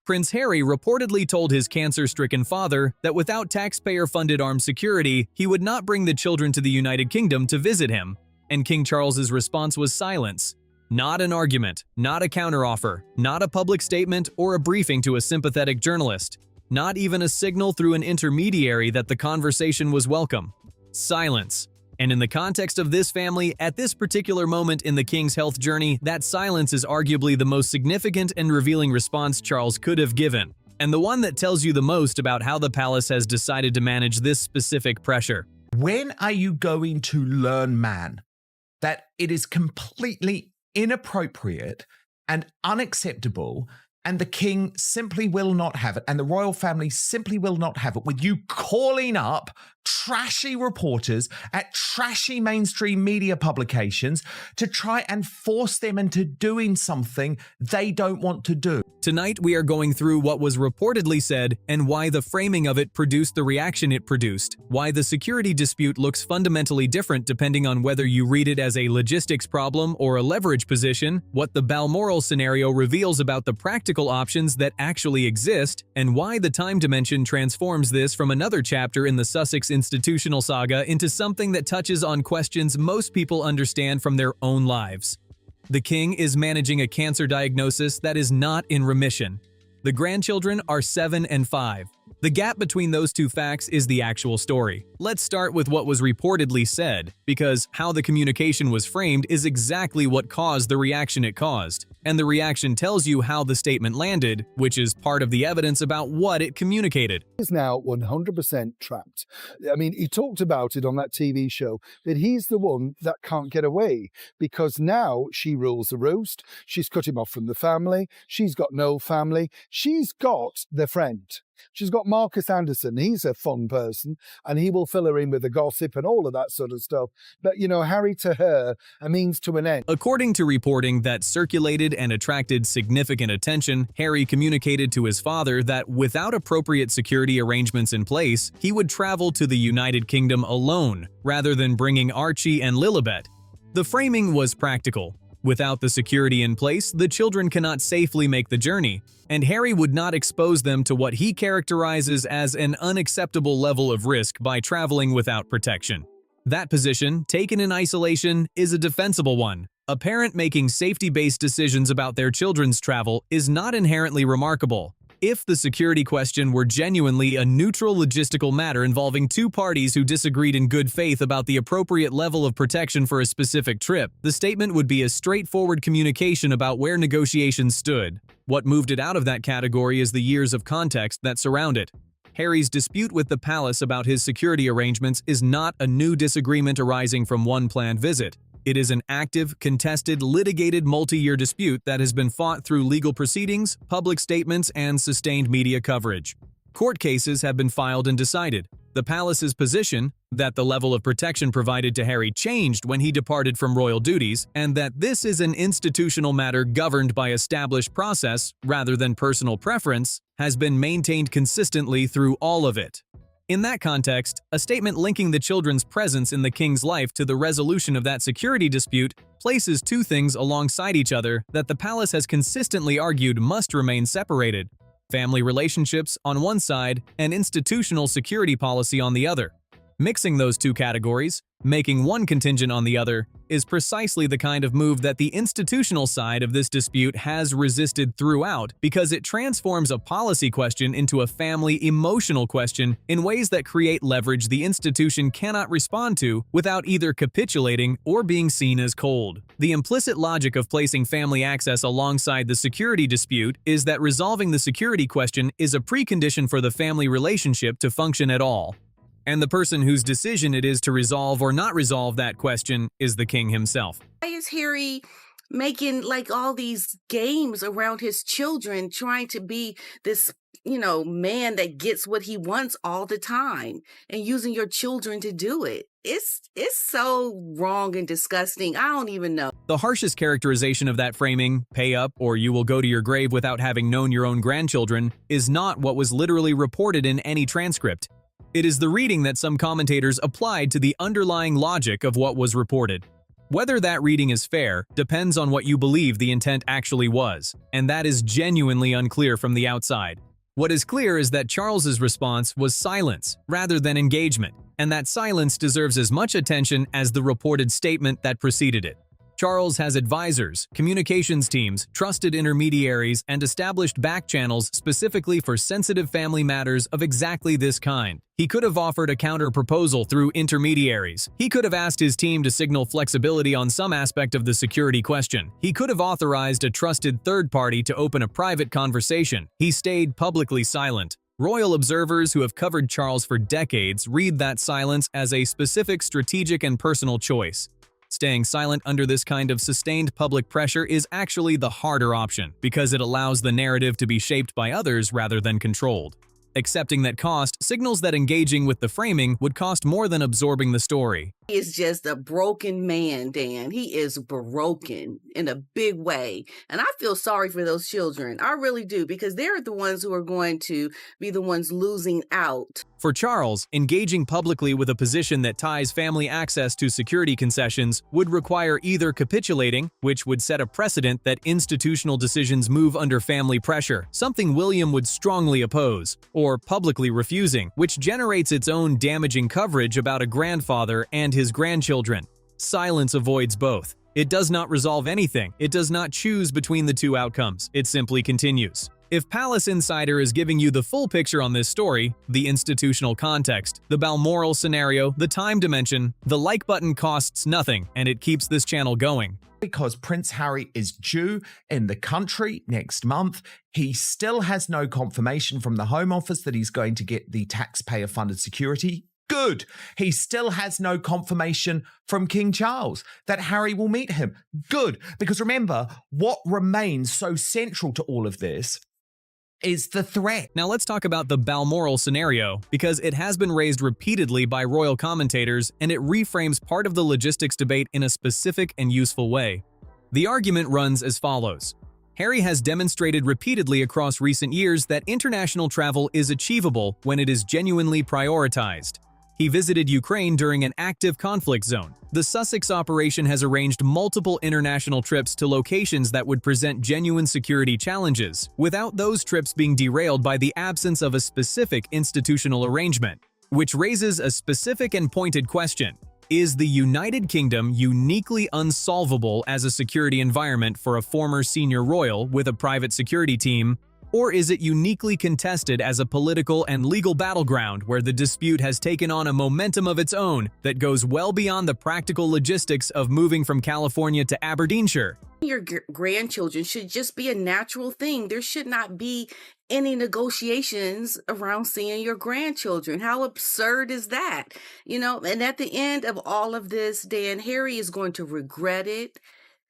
Prince Harry reportedly told his cancer-stricken father that without taxpayer-funded armed security, he would not bring the children to the United Kingdom to visit him, and King Charles's response was silence. Not an argument, not a counteroffer, not a public statement or a briefing to a sympathetic journalist, not even a signal through an intermediary that the conversation was welcome. Silence. And in the context of this family, at this particular moment in the king's health journey, that silence is arguably the most significant and revealing response Charles could have given, and the one that tells you the most about how the palace has decided to manage this specific pressure. When are you going to learn, man, that it is completely inappropriate and unacceptable, and the king simply will not have it, and the royal family simply will not have it, with you calling up trashy reporters at trashy mainstream media publications to try and force them into doing something they don't want to do? Tonight, we are going through what was reportedly said and why the framing of it produced the reaction it produced, why the security dispute looks fundamentally different depending on whether you read it as a logistics problem or a leverage position, what the Balmoral scenario reveals about the practical options that actually exist, and why the time dimension transforms this from another chapter in the Sussex institutional saga into something that touches on questions most people understand from their own lives. The king is managing a cancer diagnosis that is not in remission. The grandchildren are 7 and 5. The gap between those two facts is the actual story. Let's start with what was reportedly said, because how the communication was framed is exactly what caused the reaction it caused. And the reaction tells you how the statement landed, which is part of the evidence about what it communicated. He's now 100% trapped. I mean, he talked about it on that TV show, that he's the one that can't get away, because now she rules the roost, she's cut him off from the family, she's got no family, she's got the friend. She's got Marcus Anderson. He's a fun person, and he will fill her in with the gossip and all of that sort of stuff. But, you know, Harry to her, a means to an end. According to reporting that circulated and attracted significant attention, Harry communicated to his father that without appropriate security arrangements in place, he would travel to the United Kingdom alone, rather than bringing Archie and Lilibet. The framing was practical. Without the security in place, the children cannot safely make the journey, and Harry would not expose them to what he characterizes as an unacceptable level of risk by traveling without protection. That position, taken in isolation, is a defensible one. A parent making safety-based decisions about their children's travel is not inherently remarkable. If the security question were genuinely a neutral logistical matter involving two parties who disagreed in good faith about the appropriate level of protection for a specific trip, the statement would be a straightforward communication about where negotiations stood. What moved it out of that category is the years of context that surround it. Harry's dispute with the palace about his security arrangements is not a new disagreement arising from one planned visit. It is an active, contested, litigated multi-year dispute that has been fought through legal proceedings, public statements, and sustained media coverage. Court cases have been filed and decided. The palace's position, that the level of protection provided to Harry changed when he departed from royal duties, and that this is an institutional matter governed by established process rather than personal preference, has been maintained consistently through all of it. In that context, a statement linking the children's presence in the king's life to the resolution of that security dispute places two things alongside each other that the palace has consistently argued must remain separated: family relationships on one side and institutional security policy on the other. Mixing those two categories, making one contingent on the other, is precisely the kind of move that the institutional side of this dispute has resisted throughout, because it transforms a policy question into a family emotional question in ways that create leverage the institution cannot respond to without either capitulating or being seen as cold. The implicit logic of placing family access alongside the security dispute is that resolving the security question is a precondition for the family relationship to function at all. And the person whose decision it is to resolve or not resolve that question is the king himself. Why is Harry making like all these games around his children, trying to be this, man that gets what he wants all the time, and using your children to do it? It's so wrong and disgusting. I don't even know. The harshest characterization of that framing, pay up or you will go to your grave without having known your own grandchildren, is not what was literally reported in any transcript. It is the reading that some commentators applied to the underlying logic of what was reported. Whether that reading is fair depends on what you believe the intent actually was, and that is genuinely unclear from the outside. What is clear is that Charles's response was silence rather than engagement, and that silence deserves as much attention as the reported statement that preceded it. Charles has advisors, communications teams, trusted intermediaries, and established back channels specifically for sensitive family matters of exactly this kind. He could have offered a counter-proposal through intermediaries. He could have asked his team to signal flexibility on some aspect of the security question. He could have authorized a trusted third party to open a private conversation. He stayed publicly silent. Royal observers who have covered Charles for decades read that silence as a specific strategic and personal choice. Staying silent under this kind of sustained public pressure is actually the harder option because it allows the narrative to be shaped by others rather than controlled. Accepting that cost signals that engaging with the framing would cost more than absorbing the story. He is just a broken man, Dan. He is broken in a big way. And I feel sorry for those children. I really do, because they're the ones who are going to be the ones losing out. For Charles, engaging publicly with a position that ties family access to security concessions would require either capitulating, which would set a precedent that institutional decisions move under family pressure, something William would strongly oppose, or publicly refusing, which generates its own damaging coverage about a grandfather and his grandchildren. Silence avoids both. It does not resolve anything. It does not choose between the two outcomes. It simply continues. If Palace Insider is giving you the full picture on this story, the institutional context, the Balmoral scenario, the time dimension, the like button costs nothing, and it keeps this channel going. Because Prince Harry is due in the country next month, he still has no confirmation from the Home Office that he's going to get the taxpayer-funded security. Good. He still has no confirmation from King Charles that Harry will meet him. Good. Because remember, what remains so central to all of this is the threat. Now let's talk about the Balmoral scenario, because it has been raised repeatedly by royal commentators and it reframes part of the logistics debate in a specific and useful way. The argument runs as follows. Harry has demonstrated repeatedly across recent years that international travel is achievable when it is genuinely prioritized. He visited Ukraine during an active conflict zone. The Sussex operation has arranged multiple international trips to locations that would present genuine security challenges, without those trips being derailed by the absence of a specific institutional arrangement. Which raises a specific and pointed question. Is the United Kingdom uniquely unsolvable as a security environment for a former senior royal with a private security team? Or is it uniquely contested as a political and legal battleground where the dispute has taken on a momentum of its own that goes well beyond the practical logistics of moving from California to Aberdeenshire? Your grandchildren should just be a natural thing. There should not be any negotiations around seeing your grandchildren. How absurd is that? And at the end of all of this, Dan, Harry is going to regret it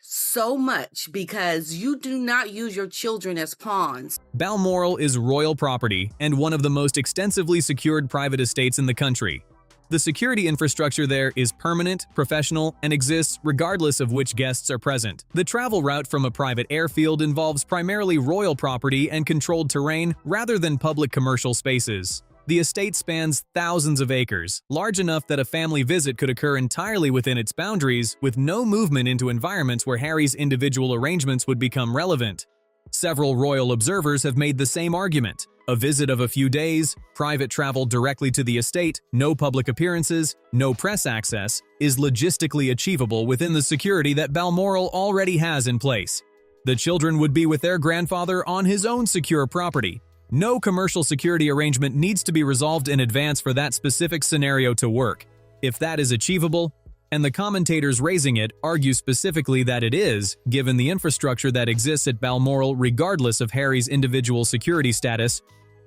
so much because you do not use your children as pawns. Balmoral is royal property and one of the most extensively secured private estates in the country. The security infrastructure there is permanent, professional, and exists regardless of which guests are present. The travel route from a private airfield involves primarily royal property and controlled terrain rather than public commercial spaces. The estate spans thousands of acres, large enough that a family visit could occur entirely within its boundaries, with no movement into environments where Harry's individual arrangements would become relevant. Several royal observers have made the same argument. A visit of a few days, private travel directly to the estate, no public appearances, no press access, is logistically achievable within the security that Balmoral already has in place. The children would be with their grandfather on his own secure property. No commercial security arrangement needs to be resolved in advance for that specific scenario to work. If that is achievable, and the commentators raising it argue specifically that it is, given the infrastructure that exists at Balmoral regardless of Harry's individual security status,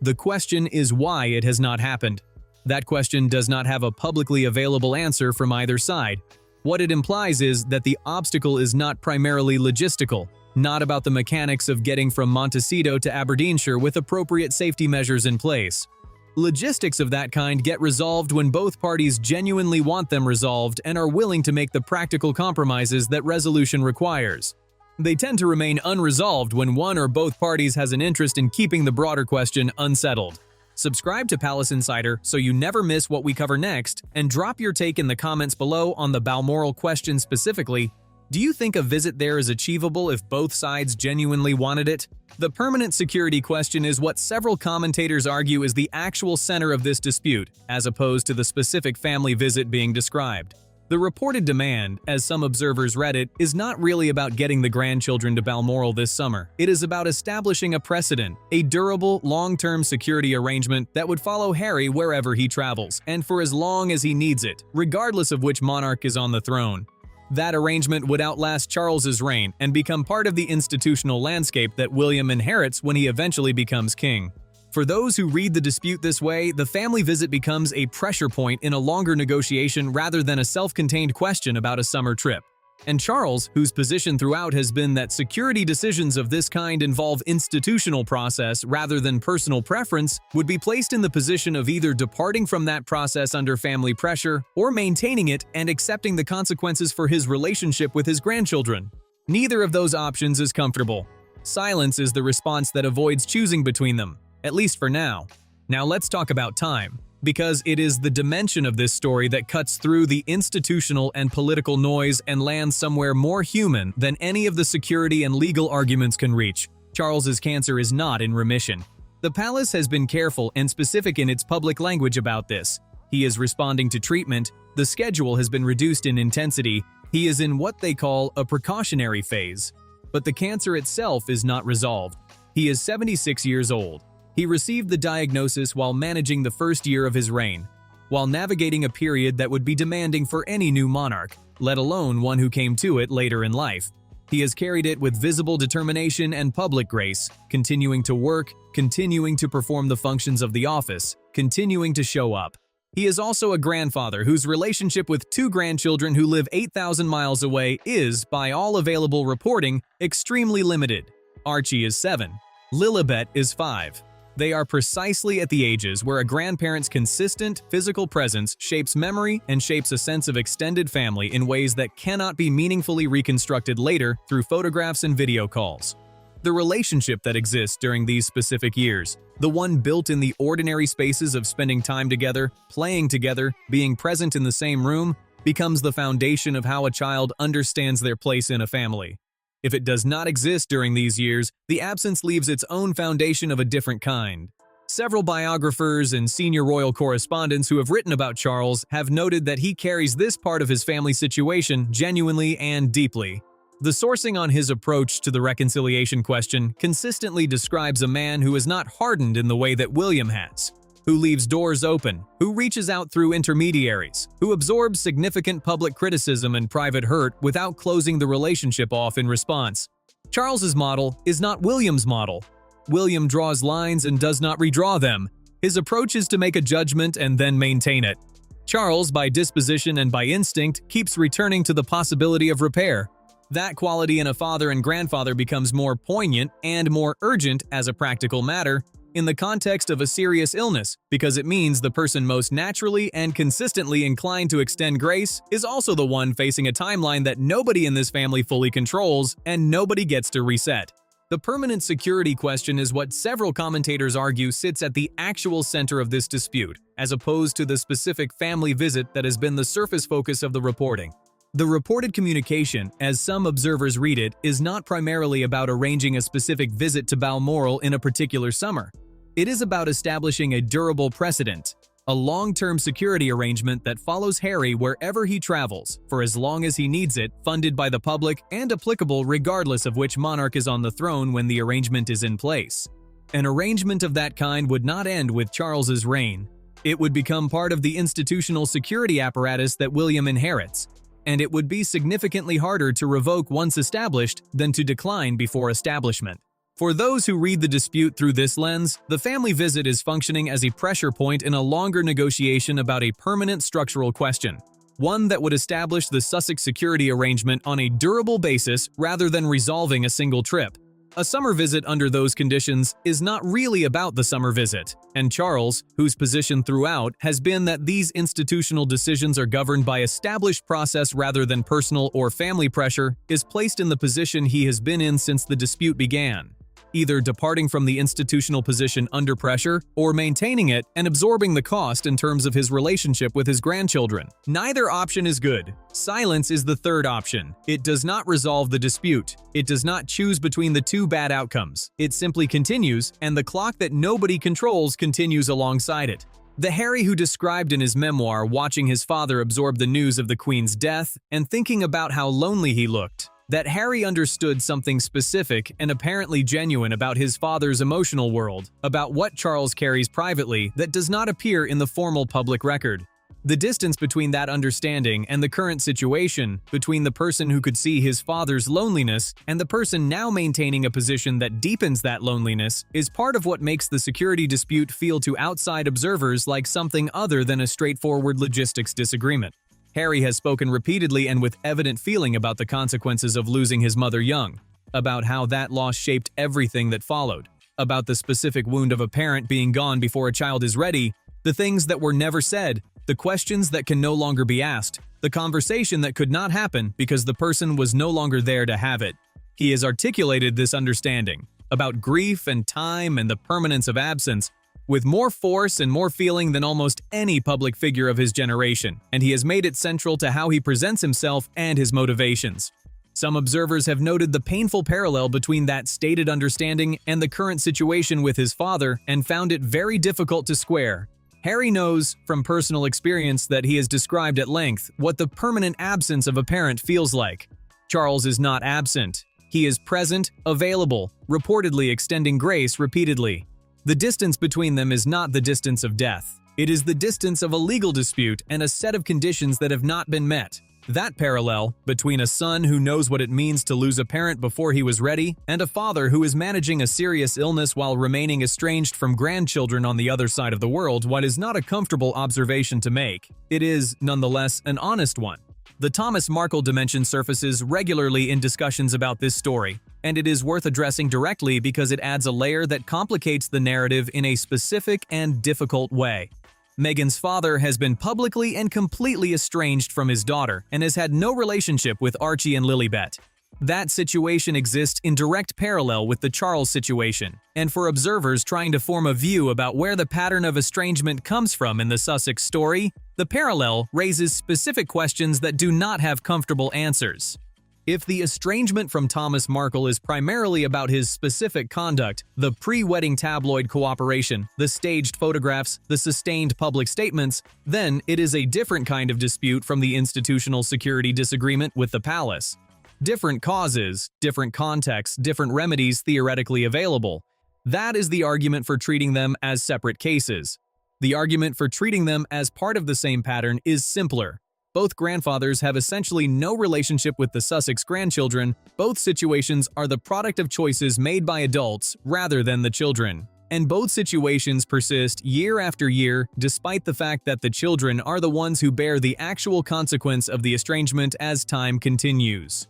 the question is why it has not happened. That question does not have a publicly available answer from either side. What it implies is that the obstacle is not primarily logistical, not about the mechanics of getting from Montecito to Aberdeenshire with appropriate safety measures in place. Logistics of that kind get resolved when both parties genuinely want them resolved and are willing to make the practical compromises that resolution requires. They tend to remain unresolved when one or both parties has an interest in keeping the broader question unsettled. Subscribe to Palace Insider so you never miss what we cover next, and drop your take in the comments below on the Balmoral question specifically. Do you think a visit there is achievable if both sides genuinely wanted it? The permanent security question is what several commentators argue is the actual center of this dispute, as opposed to the specific family visit being described. The reported demand, as some observers read it, is not really about getting the grandchildren to Balmoral this summer. It is about establishing a precedent, a durable, long-term security arrangement that would follow Harry wherever he travels, and for as long as he needs it, regardless of which monarch is on the throne. That arrangement would outlast Charles's reign and become part of the institutional landscape that William inherits when he eventually becomes king. For those who read the dispute this way, the family visit becomes a pressure point in a longer negotiation rather than a self-contained question about a summer trip. And Charles, whose position throughout has been that security decisions of this kind involve institutional process rather than personal preference, would be placed in the position of either departing from that process under family pressure or maintaining it and accepting the consequences for his relationship with his grandchildren. Neither of those options is comfortable. Silence is the response that avoids choosing between them, at least for now. Now let's talk about time, because it is the dimension of this story that cuts through the institutional and political noise and lands somewhere more human than any of the security and legal arguments can reach. Charles's cancer is not in remission. The palace has been careful and specific in its public language about this. He is responding to treatment, the schedule has been reduced in intensity, he is in what they call a precautionary phase. But the cancer itself is not resolved. He is 76 years old. He received the diagnosis while managing the first year of his reign, while navigating a period that would be demanding for any new monarch, let alone one who came to it later in life. He has carried it with visible determination and public grace, continuing to work, continuing to perform the functions of the office, continuing to show up. He is also a grandfather whose relationship with two grandchildren who live 8,000 miles away is, by all available reporting, extremely limited. Archie is 7. Lilibet is 5. They are precisely at the ages where a grandparent's consistent physical presence shapes memory and shapes a sense of extended family in ways that cannot be meaningfully reconstructed later through photographs and video calls. The relationship that exists during these specific years, the one built in the ordinary spaces of spending time together, playing together, being present in the same room, becomes the foundation of how a child understands their place in a family. If it does not exist during these years, the absence leaves its own foundation of a different kind. Several biographers and senior royal correspondents who have written about Charles have noted that he carries this part of his family situation genuinely and deeply. The sourcing on his approach to the reconciliation question consistently describes a man who is not hardened in the way that William has, who leaves doors open, who reaches out through intermediaries, who absorbs significant public criticism and private hurt without closing the relationship off in response. Charles's model is not William's model. William draws lines and does not redraw them. His approach is to make a judgment and then maintain it. Charles, by disposition and by instinct, keeps returning to the possibility of repair. That quality in a father and grandfather becomes more poignant and more urgent as a practical matter in the context of a serious illness, because it means the person most naturally and consistently inclined to extend grace is also the one facing a timeline that nobody in this family fully controls and nobody gets to reset. The permanent security question is what several commentators argue sits at the actual center of this dispute, as opposed to the specific family visit that has been the surface focus of the reporting. The reported communication, as some observers read it, is not primarily about arranging a specific visit to Balmoral in a particular summer. It is about establishing a durable precedent, a long-term security arrangement that follows Harry wherever he travels, for as long as he needs it, funded by the public and applicable regardless of which monarch is on the throne when the arrangement is in place. An arrangement of that kind would not end with Charles's reign. It would become part of the institutional security apparatus that William inherits, and it would be significantly harder to revoke once established than to decline before establishment. For those who read the dispute through this lens, the family visit is functioning as a pressure point in a longer negotiation about a permanent structural question, one that would establish the Sussex security arrangement on a durable basis rather than resolving a single trip. A summer visit under those conditions is not really about the summer visit, and Charles, whose position throughout has been that these institutional decisions are governed by established process rather than personal or family pressure, is placed in the position he has been in since the dispute began. either departing from the institutional position under pressure or maintaining it and absorbing the cost in terms of his relationship with his grandchildren. Neither option is good. Silence is the third option. It does not resolve the dispute. It does not choose between the two bad outcomes. It simply continues, and the clock that nobody controls continues alongside it. The Harry who described in his memoir watching his father absorb the news of the Queen's death and thinking about how lonely he looked. That Harry understood something specific and apparently genuine about his father's emotional world, about what Charles carries privately that does not appear in the formal public record. The distance between that understanding and the current situation, between the person who could see his father's loneliness and the person now maintaining a position that deepens that loneliness, is part of what makes the security dispute feel to outside observers like something other than a straightforward logistics disagreement. Harry has spoken repeatedly and with evident feeling about the consequences of losing his mother young, about how that loss shaped everything that followed, about the specific wound of a parent being gone before a child is ready, the things that were never said, the questions that can no longer be asked, the conversation that could not happen because the person was no longer there to have it. He has articulated this understanding about grief and time and the permanence of absence with more force and more feeling than almost any public figure of his generation, and he has made it central to how he presents himself and his motivations. Some observers have noted the painful parallel between that stated understanding and the current situation with his father and found it very difficult to square. Harry knows, from personal experience that he has described at length, what the permanent absence of a parent feels like. Charles is not absent. He is present, available, reportedly extending grace repeatedly. The distance between them is not the distance of death. It is the distance of a legal dispute and a set of conditions that have not been met. That parallel, between a son who knows what it means to lose a parent before he was ready, and a father who is managing a serious illness while remaining estranged from grandchildren on the other side of the world, while is not a comfortable observation to make, it is, nonetheless, an honest one. The Thomas Markle dimension surfaces regularly in discussions about this story, and it is worth addressing directly because it adds a layer that complicates the narrative in a specific and difficult way. Meghan's father has been publicly and completely estranged from his daughter and has had no relationship with Archie and Lilibet. That situation exists in direct parallel with the Charles situation, and for observers trying to form a view about where the pattern of estrangement comes from in the Sussex story, the parallel raises specific questions that do not have comfortable answers. If the estrangement from Thomas Markle is primarily about his specific conduct, the pre-wedding tabloid cooperation, the staged photographs, the sustained public statements, then it is a different kind of dispute from the institutional security disagreement with the palace. Different causes, different contexts, different remedies theoretically available. That is the argument for treating them as separate cases. The argument for treating them as part of the same pattern is simpler. Both grandfathers have essentially no relationship with the Sussex grandchildren. Both situations are the product of choices made by adults rather than the children. And both situations persist year after year, despite the fact that the children are the ones who bear the actual consequence of the estrangement as time continues.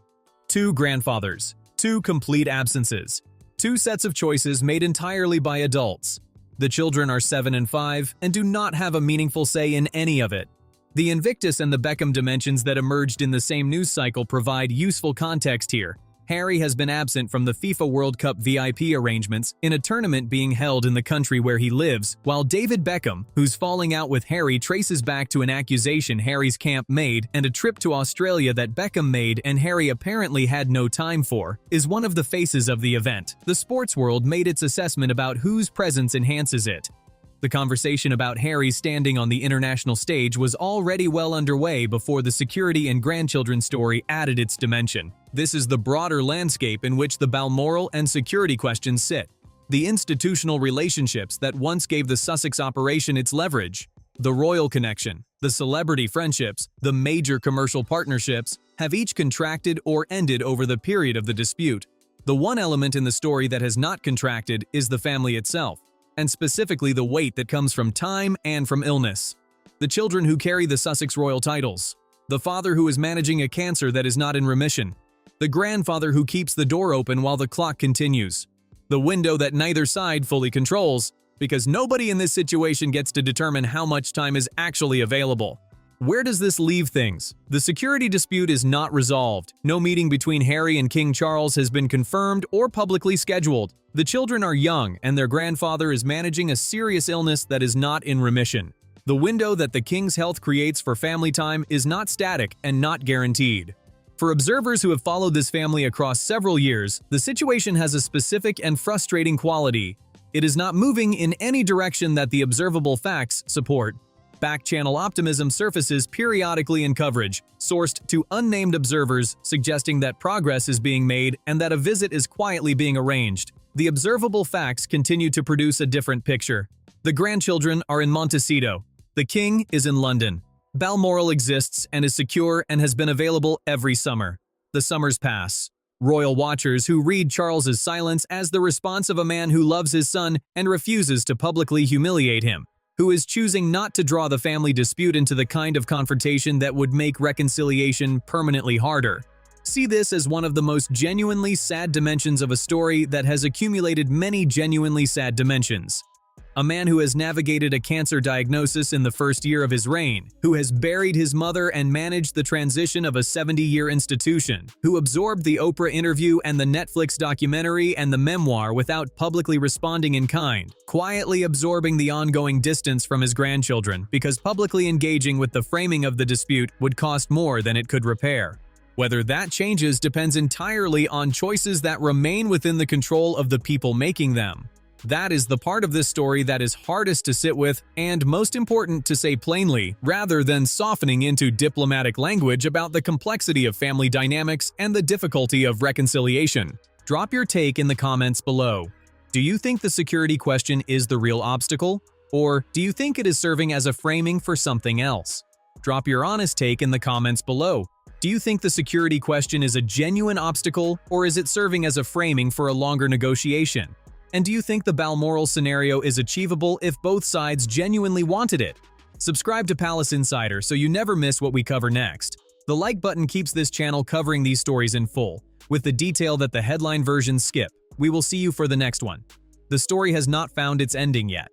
Two grandfathers, two complete absences, two sets of choices made entirely by adults. The children are 7 and 5 and do not have a meaningful say in any of it. The Invictus and the Beckham dimensions that emerged in the same news cycle provide useful context here. Harry has been absent from the FIFA World Cup VIP arrangements in a tournament being held in the country where he lives, while David Beckham, whose falling out with Harry traces back to an accusation Harry's camp made and a trip to Australia that Beckham made and Harry apparently had no time for, is one of the faces of the event. The sports world made its assessment about whose presence enhances it. The conversation about Harry standing on the international stage was already well underway before the security and grandchildren story added its dimension. This is the broader landscape in which the Balmoral and security questions sit. The institutional relationships that once gave the Sussex operation its leverage, the royal connection, the celebrity friendships, the major commercial partnerships, have each contracted or ended over the period of the dispute. The one element in the story that has not contracted is the family itself, and specifically the weight that comes from time and from illness. The children who carry the Sussex royal titles, the father who is managing a cancer that is not in remission, the grandfather who keeps the door open while the clock continues, the window that neither side fully controls, because nobody in this situation gets to determine how much time is actually available. Where does this leave things? The security dispute is not resolved. No meeting between Harry and King Charles has been confirmed or publicly scheduled. The children are young, and their grandfather is managing a serious illness that is not in remission. The window that the king's health creates for family time is not static and not guaranteed. For observers who have followed this family across several years, the situation has a specific and frustrating quality. It is not moving in any direction that the observable facts support. Back-channel optimism surfaces periodically in coverage, sourced to unnamed observers, suggesting that progress is being made and that a visit is quietly being arranged. The observable facts continue to produce a different picture. The grandchildren are in Montecito. The king is in London. Balmoral exists and is secure and has been available every summer. The summers pass. Royal watchers who read Charles's silence as the response of a man who loves his son and refuses to publicly humiliate him, who is choosing not to draw the family dispute into the kind of confrontation that would make reconciliation permanently harder. See this as one of the most genuinely sad dimensions of a story that has accumulated many genuinely sad dimensions. A man who has navigated a cancer diagnosis in the first year of his reign, who has buried his mother and managed the transition of a 70-year institution, who absorbed the Oprah interview and the Netflix documentary and the memoir without publicly responding in kind, quietly absorbing the ongoing distance from his grandchildren because publicly engaging with the framing of the dispute would cost more than it could repair. Whether that changes depends entirely on choices that remain within the control of the people making them. That is the part of this story that is hardest to sit with and most important to say plainly, rather than softening into diplomatic language about the complexity of family dynamics and the difficulty of reconciliation. Drop your take in the comments below. Do you think the security question is the real obstacle? Or do you think it is serving as a framing for something else? Drop your honest take in the comments below. Do you think the security question is a genuine obstacle, or is it serving as a framing for a longer negotiation? And do you think the Balmoral scenario is achievable if both sides genuinely wanted it? Subscribe to Palace Insider so you never miss what we cover next. The like button keeps this channel covering these stories in full, with the detail that the headline versions skip. We will see you for the next one. The story has not found its ending yet.